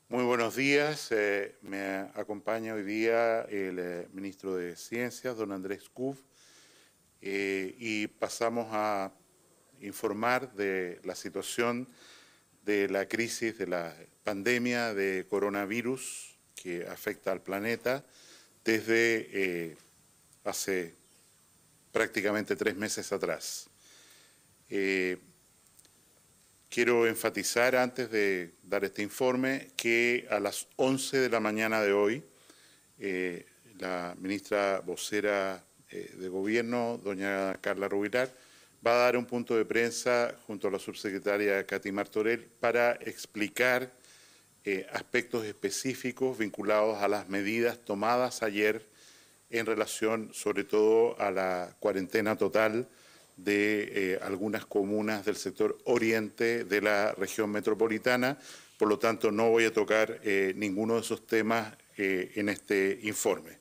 Muy buenos días. Me acompaña hoy día el ministro de Ciencias, don Andrés Kuf, y pasamos a informar de la situación de la crisis de la pandemia de coronavirus que afecta al planeta desde hace prácticamente 3 meses atrás. Quiero enfatizar antes de dar este informe que a las 11 de la mañana de hoy, la ministra vocera de Gobierno, doña Carla Rubilar, va a dar un punto de prensa junto a la subsecretaria Katy Martorell para explicar aspectos específicos vinculados a las medidas tomadas ayer en relación sobre todo a la cuarentena total de algunas comunas del sector oriente de la región metropolitana. Por lo tanto, no voy a tocar ninguno de esos temas en este informe.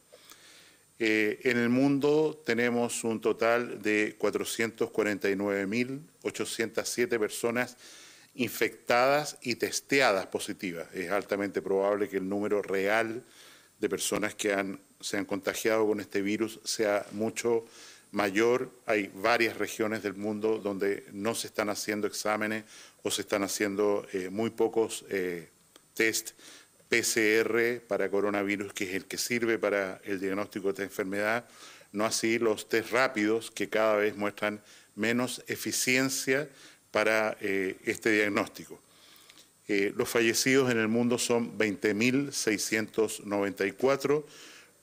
En el mundo tenemos un total de 449.807 personas infectadas y testeadas positivas. Es altamente probable que el número real de personas que se han contagiado con este virus sea mucho mayor. Hay varias regiones del mundo donde no se están haciendo exámenes o se están haciendo muy pocos test PCR para coronavirus, que es el que sirve para el diagnóstico de esta enfermedad, no así los test rápidos, que cada vez muestran menos eficiencia para este diagnóstico. Los fallecidos en el mundo son 20.694,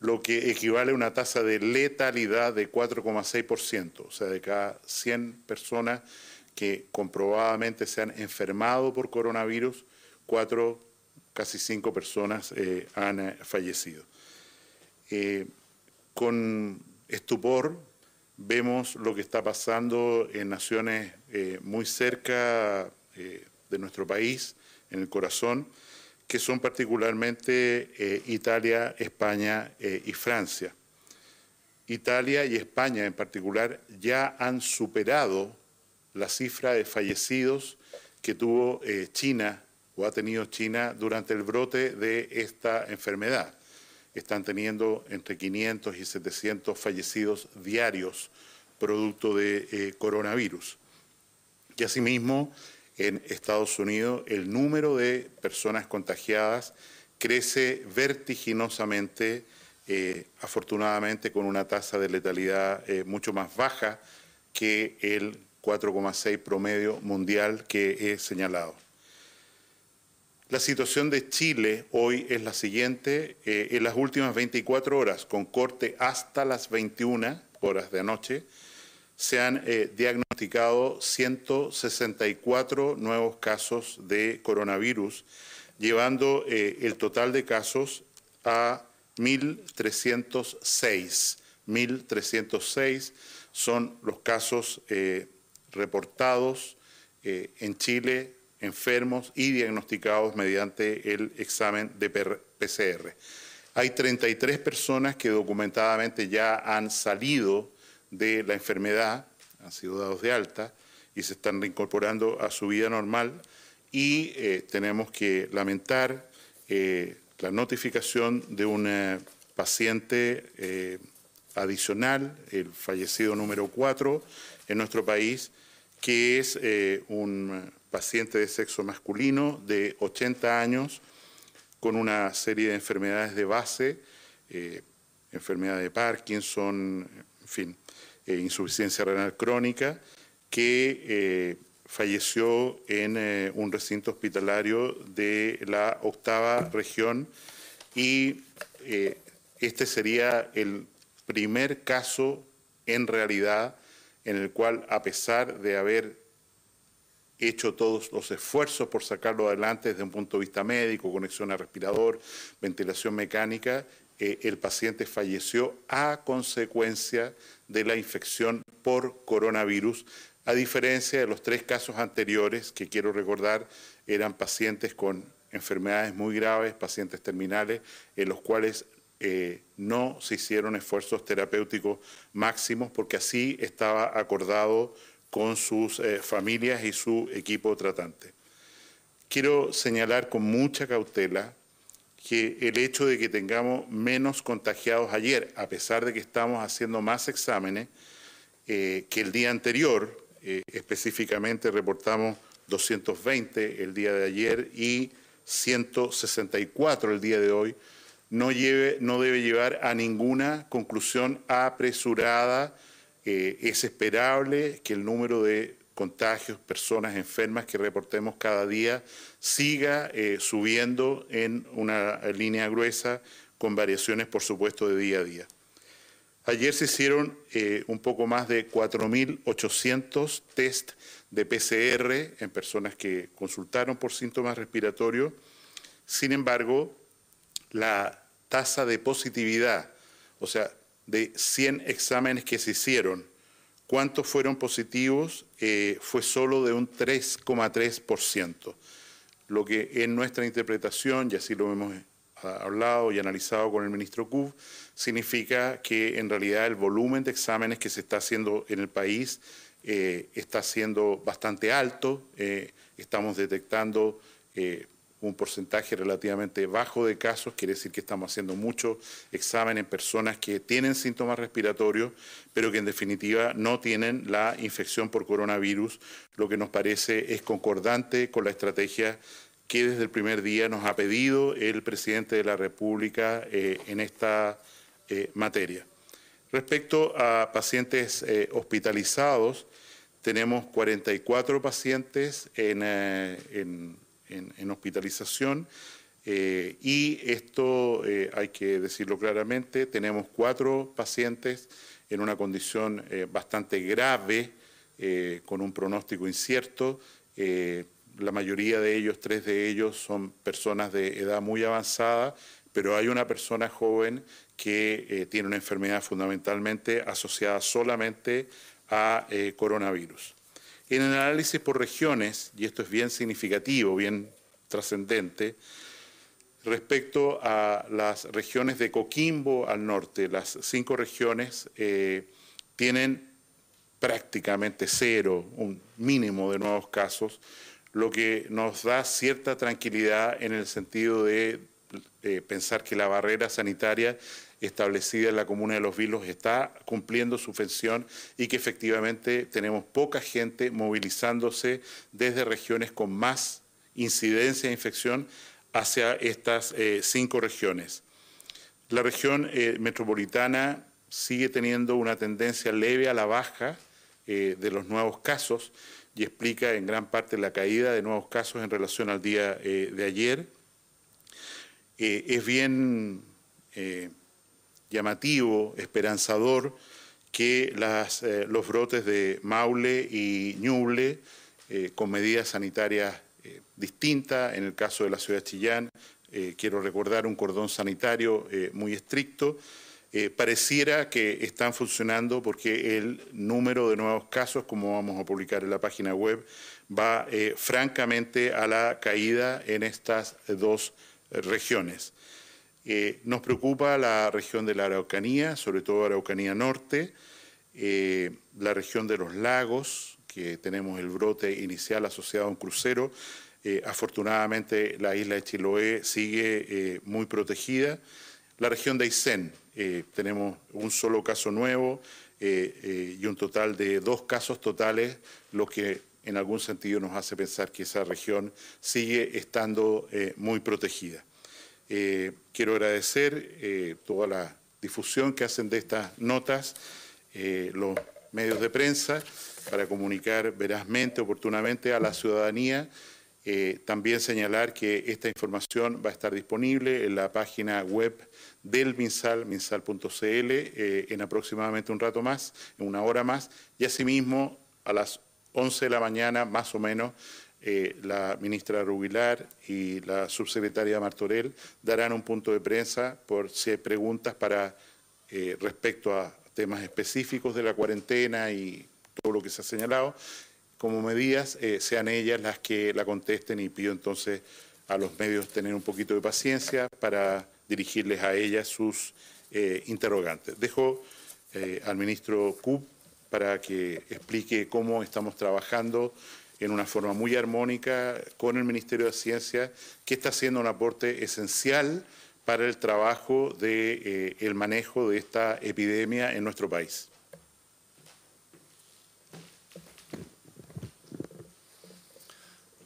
lo que equivale a una tasa de letalidad de 4,6%, o sea, de cada 100 personas que comprobadamente se han enfermado por coronavirus, 4, casi 5 personas han fallecido. Con estupor vemos lo que está pasando en naciones muy cerca de nuestro país, en el corazón, que son particularmente Italia, España y Francia. Italia y España en particular ya han superado la cifra de fallecidos que tuvo China o ha tenido China durante el brote de esta enfermedad. Están teniendo entre 500 y 700 fallecidos diarios producto de coronavirus. Y asimismo, en Estados Unidos, el número de personas contagiadas crece vertiginosamente, afortunadamente con una tasa de letalidad mucho más baja que el 4,6 promedio mundial que he señalado. La situación de Chile hoy es la siguiente. En las últimas 24 horas, con corte hasta las 21 horas de anoche, se han diagnosticado 164 nuevos casos de coronavirus, llevando el total de casos a 1.306. 1.306 son los casos reportados en Chile, enfermos y diagnosticados mediante el examen de PCR. Hay 33 personas que documentadamente ya han salido de la enfermedad, han sido dados de alta y se están reincorporando a su vida normal, y tenemos que lamentar la notificación de un paciente adicional, el fallecido número 4 en nuestro país, que es un paciente de sexo masculino de 80 años con una serie de enfermedades de base, enfermedad de Parkinson, en fin, insuficiencia renal crónica, que falleció en un recinto hospitalario de la 8ª región, y este sería el primer caso en realidad en el cual, a pesar de haber hecho todos los esfuerzos por sacarlo adelante desde un punto de vista médico, conexión a respirador, ventilación mecánica, el paciente falleció a consecuencia de la infección por coronavirus, a diferencia de los 3 casos anteriores, que quiero recordar eran pacientes con enfermedades muy graves, pacientes terminales, en los cuales no se hicieron esfuerzos terapéuticos máximos porque así estaba acordado con sus familias y su equipo tratante. quiero señalar con mucha cautela que el hecho de que tengamos menos contagiados ayer, a pesar de que estamos haciendo más exámenes que el día anterior, específicamente reportamos 220 el día de ayer y 164 el día de hoy, no debe llevar a ninguna conclusión apresurada. Es esperable que el número de contagios, personas enfermas que reportemos cada día siga subiendo en una línea gruesa con variaciones, por supuesto, de día a día. Ayer se hicieron un poco más de 4.800 test de PCR en personas que consultaron por síntomas respiratorios. Sin embargo, la tasa de positividad, o sea, de 100 exámenes que se hicieron, ¿cuántos fueron positivos? Fue solo de un 3,3%, lo que en nuestra interpretación, y así lo hemos hablado y analizado con el ministro Kub, significa que en realidad el volumen de exámenes que se está haciendo en el país está siendo bastante alto. Estamos detectando un porcentaje relativamente bajo de casos, quiere decir que estamos haciendo mucho examen en personas que tienen síntomas respiratorios, pero que en definitiva no tienen la infección por coronavirus, lo que nos parece es concordante con la estrategia que desde el primer día nos ha pedido el presidente de la República en esta materia. Respecto a pacientes hospitalizados, tenemos 44 pacientes en hospitalización y esto hay que decirlo claramente, tenemos 4 pacientes en una condición bastante grave con un pronóstico incierto. La mayoría de ellos, 3 de ellos, son personas de edad muy avanzada, pero hay una persona joven que tiene una enfermedad fundamentalmente asociada solamente a coronavirus. En el análisis por regiones, y esto es bien significativo, bien trascendente, respecto a las regiones de Coquimbo al norte, las 5 regiones tienen prácticamente 0, un mínimo de nuevos casos, lo que nos da cierta tranquilidad en el sentido de pensar que la barrera sanitaria establecida en la comuna de Los Vilos está cumpliendo su función y que efectivamente tenemos poca gente movilizándose desde regiones con más incidencia de infección hacia estas 5 regiones. La región metropolitana sigue teniendo una tendencia leve a la baja de los nuevos casos y explica en gran parte la caída de nuevos casos en relación al día de ayer. Es bien llamativo, esperanzador, que los brotes de Maule y Ñuble, con medidas sanitarias distintas, en el caso de la ciudad de Chillán, quiero recordar un cordón sanitario muy estricto, pareciera que están funcionando porque el número de nuevos casos, como vamos a publicar en la página web, va francamente a la caída en estas 2 regiones. Nos preocupa la región de la Araucanía, sobre todo Araucanía Norte, la región de los lagos, que tenemos el brote inicial asociado a un crucero. Afortunadamente la isla de Chiloé sigue muy protegida. La región de Aysén, tenemos un solo caso nuevo y un total de 2 casos totales, lo que en algún sentido nos hace pensar que esa región sigue estando muy protegida. Quiero agradecer toda la difusión que hacen de estas notas los medios de prensa para comunicar verazmente, oportunamente a la ciudadanía. También señalar que esta información va a estar disponible en la página web del MinSal, minsal.cl, en aproximadamente un rato más, en una hora más, y asimismo a las 11 de la mañana, más o menos, la ministra Rubilar y la subsecretaria Martorell darán un punto de prensa por si hay preguntas respecto a temas específicos de la cuarentena y todo lo que se ha señalado. Como medidas, sean ellas las que la contesten y pido entonces a los medios tener un poquito de paciencia para dirigirles a ellas sus interrogantes. Dejo al ministro Kub para que explique cómo estamos trabajando en una forma muy armónica con el Ministerio de Ciencia, que está haciendo un aporte esencial para el trabajo de el manejo de esta epidemia en nuestro país.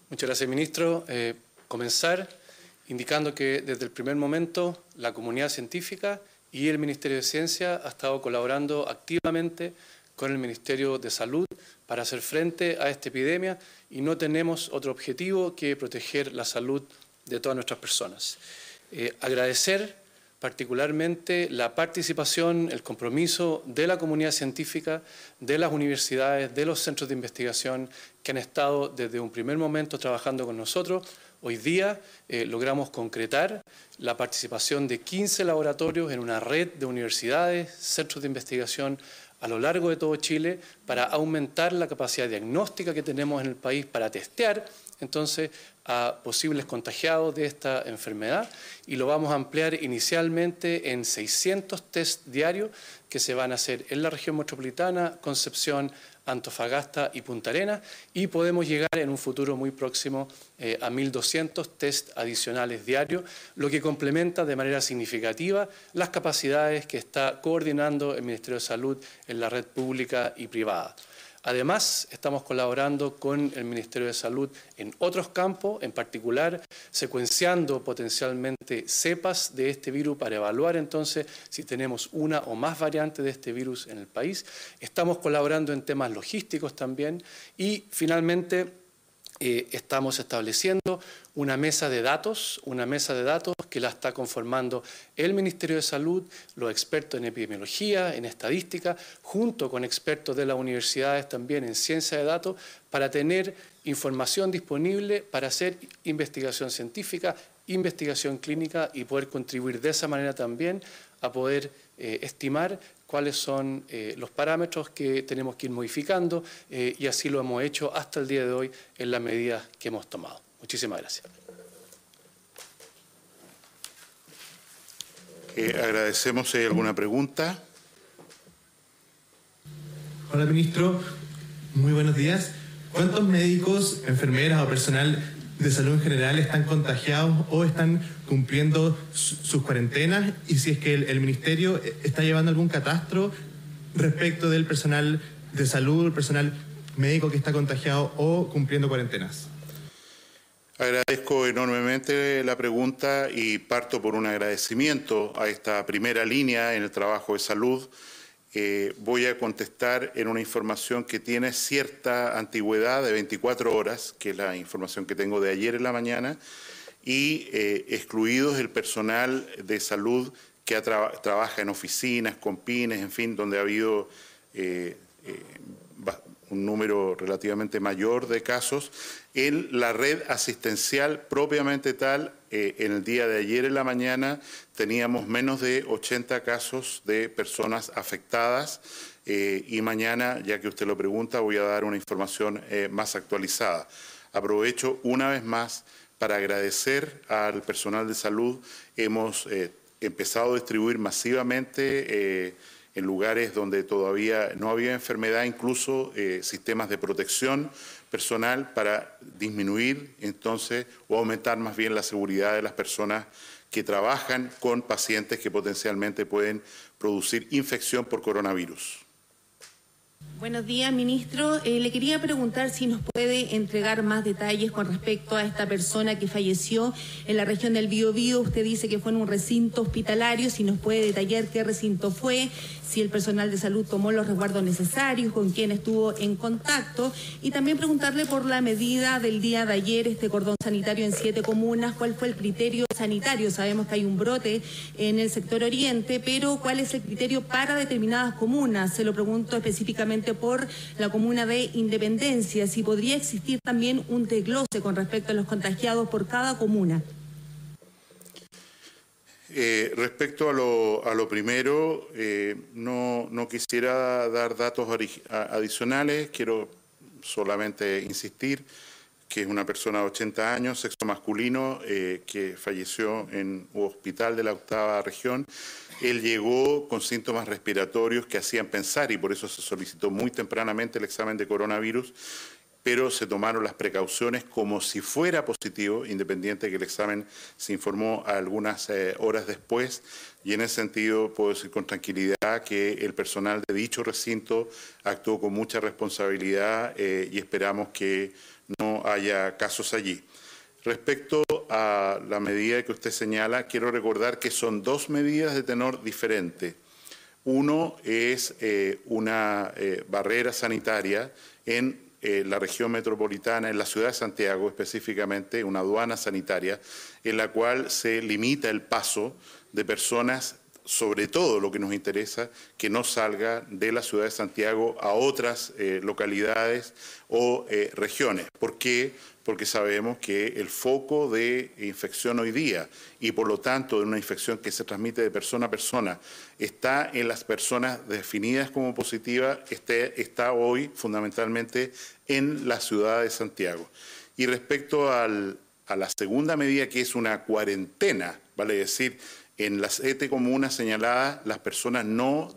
Muchas gracias, ministro. Comenzar indicando que desde el primer momento la comunidad científica y el Ministerio de Ciencia ha estado colaborando activamente con el Ministerio de Salud para hacer frente a esta epidemia y no tenemos otro objetivo que proteger la salud de todas nuestras personas. Agradecer particularmente la participación, el compromiso de la comunidad científica, de las universidades, de los centros de investigación que han estado desde un primer momento trabajando con nosotros. Hoy día logramos concretar la participación de 15 laboratorios en una red de universidades, centros de investigación a lo largo de todo Chile para aumentar la capacidad diagnóstica que tenemos en el país para testear entonces a posibles contagiados de esta enfermedad y lo vamos a ampliar inicialmente en 600 test diarios que se van a hacer en la región metropolitana, Concepción, Antofagasta y Punta Arenas y podemos llegar en un futuro muy próximo a 1.200 test adicionales diarios, lo que complementa de manera significativa las capacidades que está coordinando el Ministerio de Salud en la red pública y privada. Además, estamos colaborando con el Ministerio de Salud en otros campos, en particular secuenciando potencialmente cepas de este virus para evaluar entonces si tenemos una o más variantes de este virus en el país. Estamos colaborando en temas logísticos también y finalmente estamos estableciendo una mesa de datos que la está conformando el Ministerio de Salud, los expertos en epidemiología, en estadística, junto con expertos de las universidades también en ciencia de datos, para tener información disponible para hacer investigación científica, investigación clínica y poder contribuir de esa manera también a poder estimar cuáles son los parámetros que tenemos que ir modificando y así lo hemos hecho hasta el día de hoy en las medidas que hemos tomado. Muchísimas gracias. Agradecemos si hay alguna pregunta. Hola, ministro. Muy buenos días. ¿Cuántos médicos, enfermeras o personal de salud en general están contagiados o están cumpliendo sus cuarentenas? Y si es que el ministerio está llevando algún catastro respecto del personal de salud, el personal médico que está contagiado o cumpliendo cuarentenas. Agradezco enormemente la pregunta y parto por un agradecimiento a esta primera línea en el trabajo de salud. Voy a contestar en una información que tiene cierta antigüedad de 24 horas, que es la información que tengo de ayer en la mañana, y excluidos el personal de salud que trabaja en oficinas, con pymes, en fin, donde ha habido un número relativamente mayor de casos. En la red asistencial propiamente tal, en el día de ayer en la mañana teníamos menos de 80 casos de personas afectadas y mañana, ya que usted lo pregunta, voy a dar una información más actualizada. Aprovecho una vez más para agradecer al personal de salud. Hemos empezado a distribuir masivamente en lugares donde todavía no había enfermedad, incluso sistemas de protección personal para disminuir entonces o aumentar más bien la seguridad de las personas que trabajan con pacientes que potencialmente pueden producir infección por coronavirus. Buenos días, ministro. Le quería preguntar si nos puede entregar más detalles con respecto a esta persona que falleció en la región del Biobío. Usted dice que fue en un recinto hospitalario, si nos puede detallar qué recinto fue, si el personal de salud tomó los resguardos necesarios, con quién estuvo en contacto, y también preguntarle por la medida del día de ayer, este cordón sanitario en 7 comunas, cuál fue el criterio sanitario. Sabemos que hay un brote en el sector oriente, pero ¿cuál es el criterio para determinadas comunas? Se lo pregunto específicamente por la comuna de Independencia, si podría existir también un desglose con respecto a los contagiados por cada comuna. Respecto a lo primero, no quisiera dar datos adicionales, quiero solamente insistir que es una persona de 80 años, sexo masculino, que falleció en un hospital de la 8ª región. Él llegó con síntomas respiratorios que hacían pensar, y por eso se solicitó muy tempranamente el examen de coronavirus, pero se tomaron las precauciones como si fuera positivo, independiente de que el examen se informó algunas horas después, y en ese sentido puedo decir con tranquilidad que el personal de dicho recinto actuó con mucha responsabilidad y esperamos que no haya casos allí. Respecto a la medida que usted señala, quiero recordar que son dos medidas de tenor diferente. Uno es una barrera sanitaria en la región metropolitana, en la ciudad de Santiago específicamente, una aduana sanitaria, en la cual se limita el paso de personas, sobre todo lo que nos interesa, que no salga de la ciudad de Santiago a otras localidades o regiones. ¿Por qué? Porque sabemos que el foco de infección hoy día y por lo tanto de una infección que se transmite de persona a persona está en las personas definidas como positivas, está hoy fundamentalmente en la ciudad de Santiago. Y respecto a la segunda medida, que es una cuarentena, vale decir, en las 7 comunas señaladas, las personas no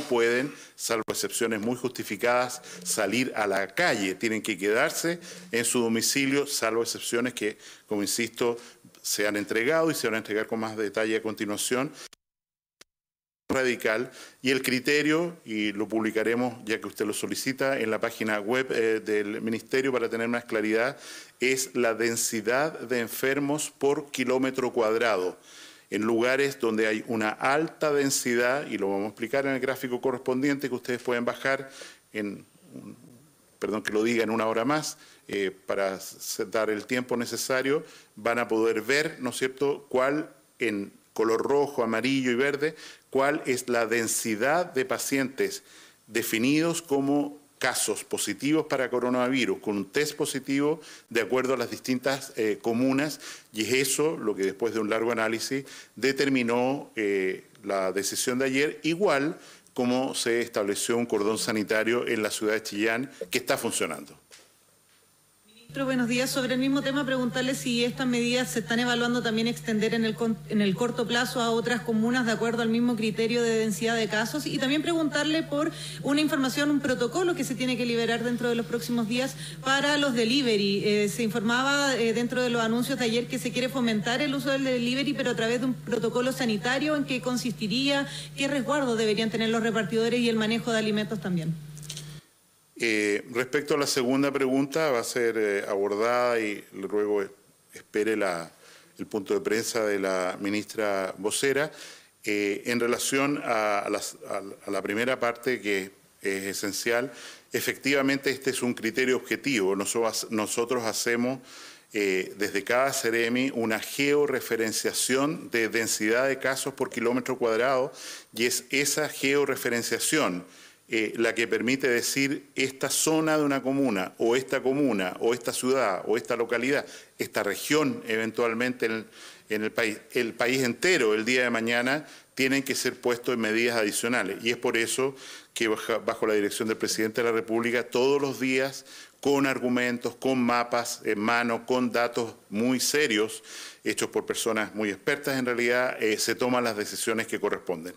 pueden, salvo excepciones muy justificadas, salir a la calle. Tienen que quedarse en su domicilio, salvo excepciones que, como insisto, se han entregado y se van a entregar con más detalle a continuación. Radical, y el criterio, y lo publicaremos ya que usted lo solicita en la página web del Ministerio para tener más claridad, es la densidad de enfermos por kilómetro cuadrado. En lugares donde hay una alta densidad, y lo vamos a explicar en el gráfico correspondiente que ustedes pueden bajar perdón que lo diga en una hora más, para dar el tiempo necesario, van a poder ver, ¿no es cierto?, cuál en color rojo, amarillo y verde, cuál es la densidad de pacientes definidos como casos positivos para coronavirus, con un test positivo de acuerdo a las distintas comunas, y es eso lo que después de un largo análisis determinó la decisión de ayer, igual como se estableció un cordón sanitario en la ciudad de Chillán, que está funcionando. Ministro, buenos días. Sobre el mismo tema, preguntarle si estas medidas se están evaluando también extender en el corto plazo a otras comunas de acuerdo al mismo criterio de densidad de casos, y también preguntarle por una información, un protocolo que se tiene que liberar dentro de los próximos días para los delivery. Se informaba dentro de los anuncios de ayer que se quiere fomentar el uso del delivery, pero a través de un protocolo sanitario. ¿En qué consistiría? ¿Qué resguardo deberían tener los repartidores y el manejo de alimentos también? Respecto a la segunda pregunta, va a ser abordada y luego espere el punto de prensa de la ministra vocera. En relación a la primera parte, que es esencial, efectivamente este es un criterio objetivo. Nosotros hacemos desde cada CEREMI una georreferenciación de densidad de casos por kilómetro cuadrado, y es esa georreferenciación la que permite decir esta zona de una comuna, o esta ciudad, o esta localidad, esta región eventualmente en el país entero el día de mañana, tienen que ser puestos en medidas adicionales. Y es por eso que bajo la dirección del Presidente de la República, todos los días, con argumentos, con mapas en mano, con datos muy serios, hechos por personas muy expertas en realidad, se toman las decisiones que corresponden.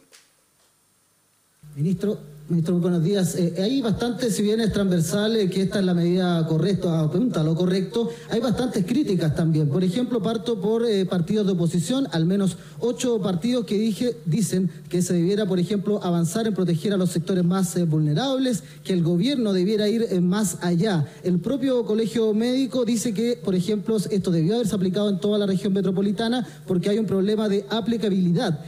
Ministro, muy buenos días. Hay bastante, si bien es transversal, que esta es la medida correcta, pregunta lo correcto, hay bastantes críticas también. Por ejemplo, parto por partidos de oposición, al menos 8 partidos que dicen que se debiera, por ejemplo, avanzar en proteger a los sectores más vulnerables, que el gobierno debiera ir más allá. El propio Colegio Médico dice que, por ejemplo, esto debió haberse aplicado en toda la región metropolitana porque hay un problema de aplicabilidad.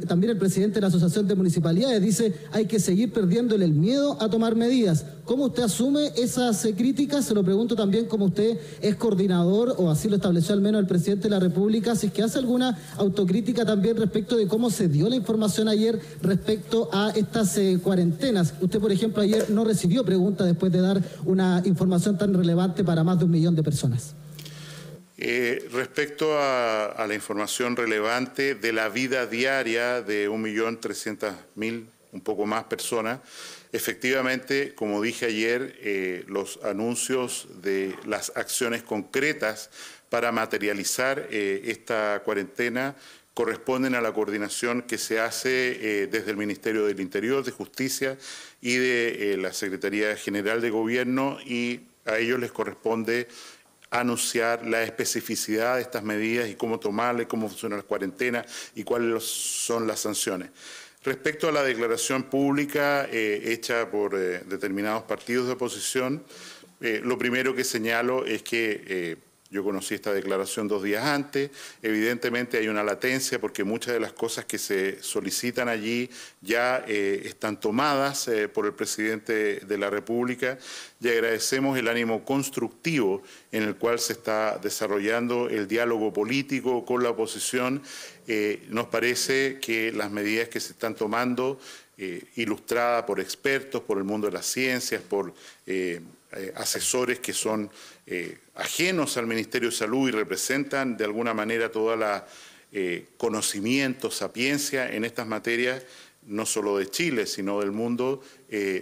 También el presidente de la Asociación de Municipalidades dice hay que seguir perdiéndole el miedo a tomar medidas. ¿Cómo usted asume esas críticas? Se lo pregunto también como usted es coordinador, o así lo estableció al menos el presidente de la República, si es que hace alguna autocrítica también respecto de cómo se dio la información ayer respecto a estas cuarentenas. Usted, por ejemplo, ayer no recibió preguntas después de dar una información tan relevante para más de 1 millón de personas. Respecto a la información relevante de la vida diaria de 1.300.000, un poco más personas, efectivamente, como dije ayer, los anuncios de las acciones concretas para materializar esta cuarentena corresponden a la coordinación que se hace desde el Ministerio del Interior, de Justicia y de la Secretaría General de Gobierno, y A ellos les corresponde anunciar la especificidad de estas medidas y cómo tomarlas, cómo funciona la cuarentena y cuáles son las sanciones. Respecto a la declaración pública hecha por determinados partidos de oposición, lo primero que señalo es que yo conocí esta declaración 2 días antes. Evidentemente hay una latencia porque muchas de las cosas que se solicitan allí ya están tomadas por el presidente de la República y agradecemos el ánimo constructivo en el cual se está desarrollando el diálogo político con la oposición. Nos parece que las medidas que se están tomando, ilustradas por expertos, por el mundo de las ciencias, por asesores que son ajenos al Ministerio de Salud y representan de alguna manera toda la conocimiento, sapiencia en estas materias, no solo de Chile, sino del mundo,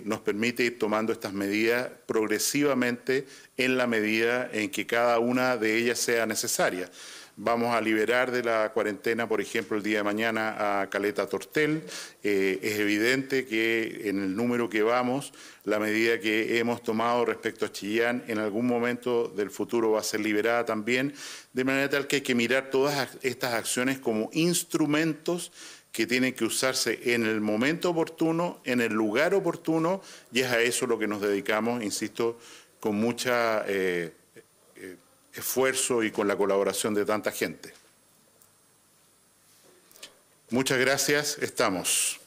nos permite ir tomando estas medidas progresivamente en la medida en que cada una de ellas sea necesaria. Vamos a liberar de la cuarentena, por ejemplo, el día de mañana a Caleta Tortel. Es evidente que en el número que vamos, la medida que hemos tomado respecto a Chillán en algún momento del futuro va a ser liberada también, de manera tal que hay que mirar todas estas acciones como instrumentos que tienen que usarse en el momento oportuno, en el lugar oportuno, y es a eso lo que nos dedicamos, insisto, con mucha esfuerzo y con la colaboración de tanta gente. Muchas gracias, estamos.